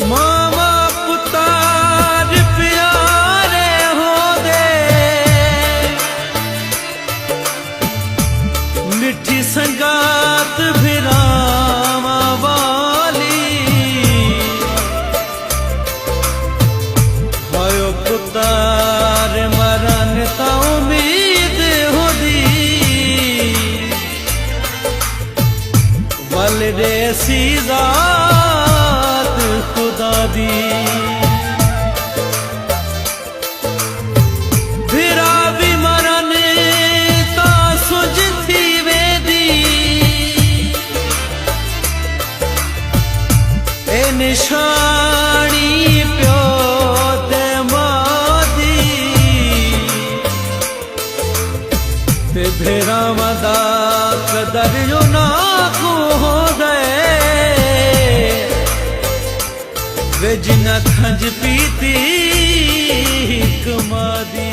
मामा पुतार प्यारे हो दे, मिठी संगात भिरामा वाली, होयो पुतार मरन ता उम्मीद हो दी, वल रे सीजात खुदा दी। भिरा भी मरन ता सुझ थी वेदी, ए निशानी प्यो ते मादी, ते भेरा मदा कदर जो ना को हो गए, वे जिन्ना खंज पीती कमादी।